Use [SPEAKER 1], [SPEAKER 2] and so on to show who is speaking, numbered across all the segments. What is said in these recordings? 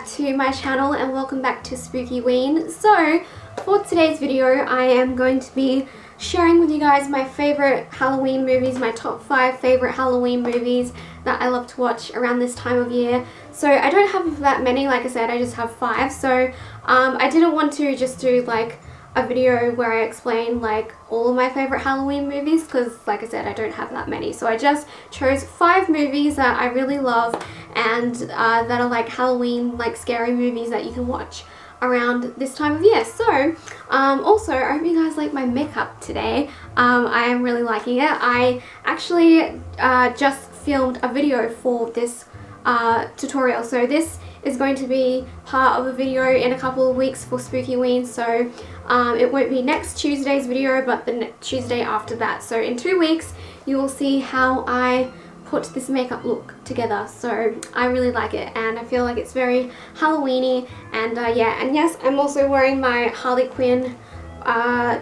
[SPEAKER 1] back to my channel and welcome back to Spookyween. So for today's video I am going to be sharing with you guys my favorite Halloween movies, my top 5 favorite Halloween movies that I love to watch around this time of year. So I don't have that many, like I said, I just have 5. So I didn't want to just do like a video where I explain like all of my favorite Halloween movies because like I said I don't have that many, so I just chose 5 movies that I really love and that are like Halloween, like scary movies that you can watch around this time of year. So also I hope you guys like my makeup today. I am really liking it. I actually just filmed a video for this tutorial, so this is going to be part of a video in a couple of weeks for Spookyween, so it won't be next Tuesday's video but the Tuesday after that. So in 2 weeks you will see how I put this makeup look together. So I really like it and I feel like it's very Halloweeny, and yeah, and yes, I'm also wearing my Harley Quinn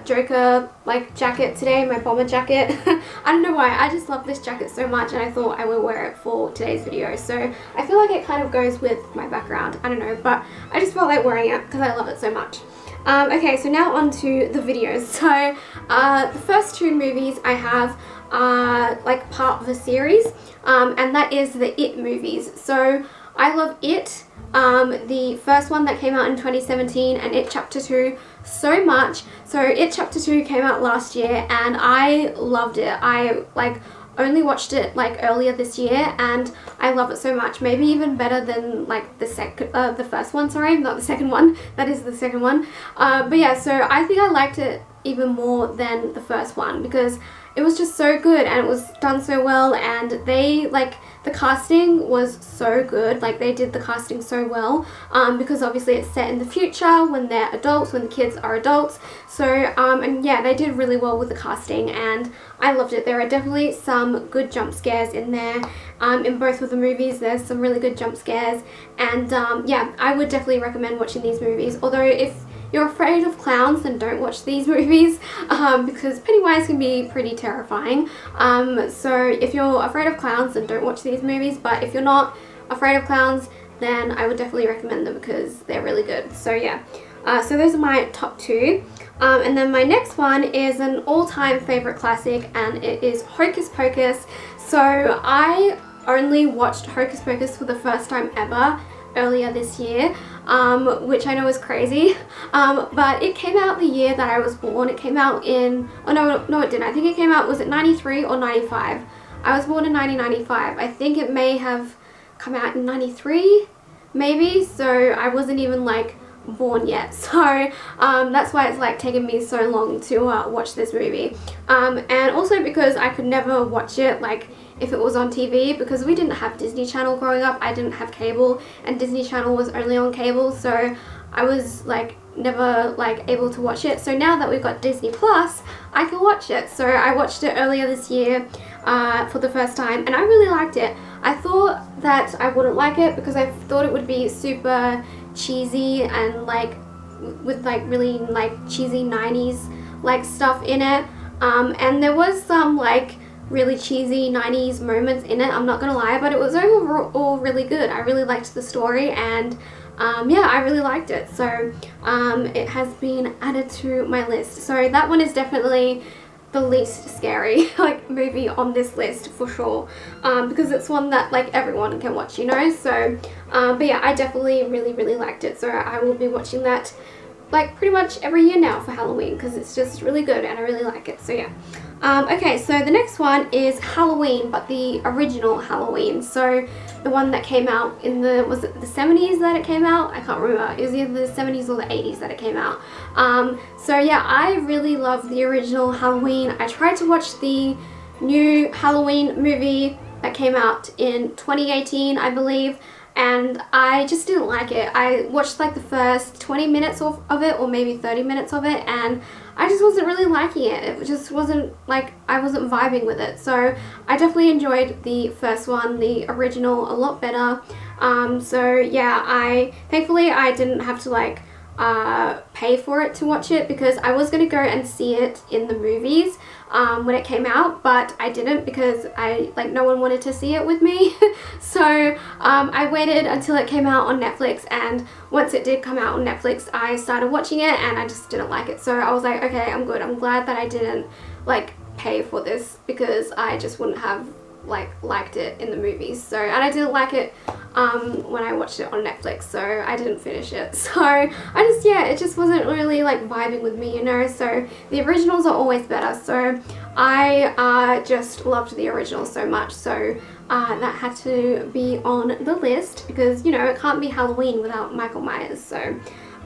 [SPEAKER 1] Joker like jacket today, my bomber jacket. I don't know why, I just love this jacket so much and I thought I would wear it for today's video. So I feel like it kind of goes with my background, I don't know, but I just felt like wearing it because I love it so much. Okay, so now on to the videos. So the first 2 movies I have are like part of a series, and that is the It movies. So I love It, the first one that came out in 2017 and It Chapter 2 so much. So It Chapter 2 came out last year and I loved it. I like only watched it like earlier this year and I love it so much, maybe even better than like the first one, sorry, not the second one, that is the second one. But yeah, so I think I liked it even more than the first one because it was just so good and it was done so well, and they like the casting was so good, like they did the casting so well, because obviously it's set in the future when they're adults, when the kids are adults. So and yeah, they did really well with the casting and I loved it. There are definitely some good jump scares in there. In both of the movies there's some really good jump scares, and yeah, I would definitely recommend watching these movies. Although if you're afraid of clowns, then don't watch these movies because Pennywise can be pretty terrifying. So if you're afraid of clowns, then don't watch these movies, but if you're not afraid of clowns, then I would definitely recommend them because they're really good. So yeah, so those are my top 2. And then my next one is an all-time favorite classic and it is Hocus Pocus. So I only watched Hocus Pocus for the first time ever earlier this year, which I know is crazy, but it came out the year that I was born. It came out in, oh no it didn't, I think it came out, was it 93 or 95? I was born in 1995. I think it may have come out in 93 maybe, so I wasn't even like born yet, so that's why it's like taken me so long to watch this movie, and also because I could never watch it like if it was on TV because we didn't have Disney Channel growing up. I didn't have cable and Disney Channel was only on cable, so I was like never like able to watch it. So now that we've got Disney Plus, I can watch it. So I watched it earlier this year for the first time and I really liked it. I thought that I wouldn't like it because I thought it would be super cheesy and like with like really like cheesy 90s like stuff in it, and there was some like really cheesy 90s moments in it, I'm not gonna lie, but it was overall really good. I really liked the story and yeah, I really liked it. So it has been added to my list. So that one is definitely the least scary like movie on this list for sure, because it's one that like everyone can watch, you know. So but yeah, I definitely really liked it, so I will be watching that like pretty much every year now for Halloween because it's just really good and I really like it. So yeah, okay, so the next one is Halloween, but the original Halloween, so the one that came out in the, was it the 70s that it came out? I can't remember, it was either the 70s or the 80s that it came out. So yeah, I really love the original Halloween. I tried to watch the new Halloween movie that came out in 2018 I believe, and I just didn't like it. I watched like the first 20 minutes of it or maybe 30 minutes of it and I just wasn't really liking it. It just wasn't like, I wasn't vibing with it. So I definitely enjoyed the first one, the original, a lot better. So yeah, thankfully I didn't have to like pay for it to watch it, because I was going to go and see it in the movies when it came out, but I didn't because no one wanted to see it with me. So I waited until it came out on Netflix, and once it did come out on Netflix I started watching it and I just didn't like it. So I was like, okay, I'm good. I'm glad that I didn't pay for this, because I just wouldn't have liked it in the movies. So, and I didn't like it when I watched it on Netflix, so I didn't finish it. So it just wasn't really vibing with me, you know. So the originals are always better, so I just loved the original so much, so that had to be on the list, because, you know, it can't be Halloween without Michael Myers. So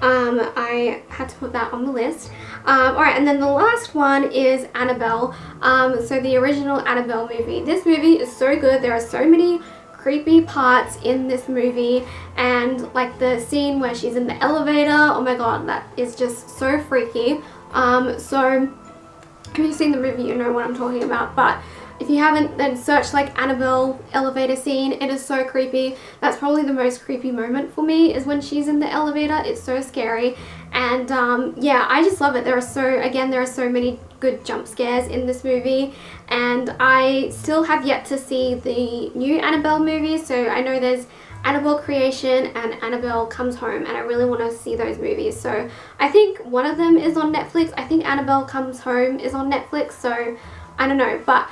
[SPEAKER 1] I had to put that on the list. Alright, and then the last one is Annabelle. So the original Annabelle movie. This movie is so good. There are so many creepy parts in this movie, and the scene where she's in the elevator, oh my god, that is just so freaky. So if you've seen the movie, you know what I'm talking about, but if you haven't, then search Annabelle elevator scene. It is so creepy. That's probably the most creepy moment for me, is when she's in the elevator. It's so scary, and yeah, I just love it. There are so many good jump scares in this movie, and I still have yet to see the new Annabelle movie. So I know there's Annabelle Creation and Annabelle Comes Home, and I really want to see those movies. So I think one of them is on Netflix. I think Annabelle Comes Home is on Netflix, so I don't know, but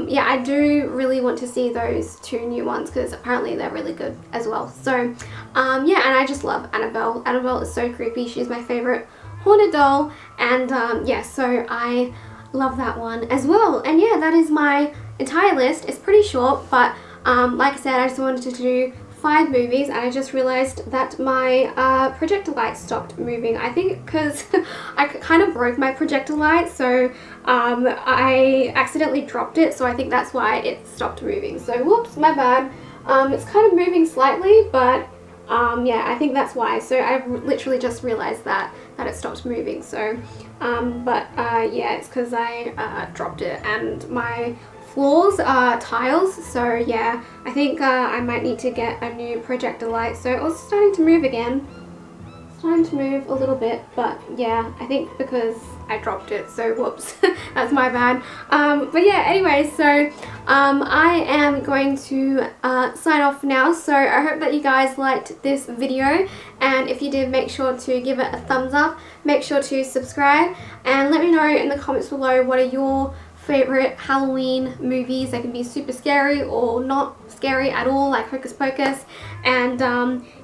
[SPEAKER 1] yeah, I do really want to see those two new ones, because apparently they're really good as well. So yeah, and I just love Annabelle. Annabelle is so creepy. She's my favorite haunted doll, and yeah, so I love that one as well. And yeah, that is my entire list. It's pretty short, but like I said, I just wanted to do 5 movies, and I just realized that my projector light stopped moving. I think because I kind of broke my projector light, so I accidentally dropped it, so I think that's why it stopped moving. So whoops, my bad. It's kind of moving slightly, but yeah, I think that's why. So I literally just realized that it stopped moving. So but yeah, it's because I dropped it, and my floors are tiles, so yeah, I think I might need to get a new projector light. So it was starting to move again. It's starting to move a little bit, but yeah, I think because I dropped it, so whoops, that's my bad. But yeah, anyway, so I am going to sign off now. So I hope that you guys liked this video, and if you did, make sure to give it a thumbs up, make sure to subscribe, and let me know in the comments below what are your favorite Halloween movies. They can be super scary or not scary at all, like Hocus Pocus, and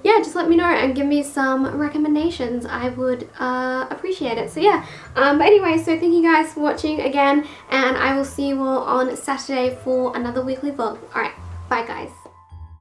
[SPEAKER 1] yeah, just let me know and give me some recommendations. I would appreciate it. So yeah, but anyway, so thank you guys for watching again, and I will see you all on Saturday for another weekly vlog. Alright, bye guys.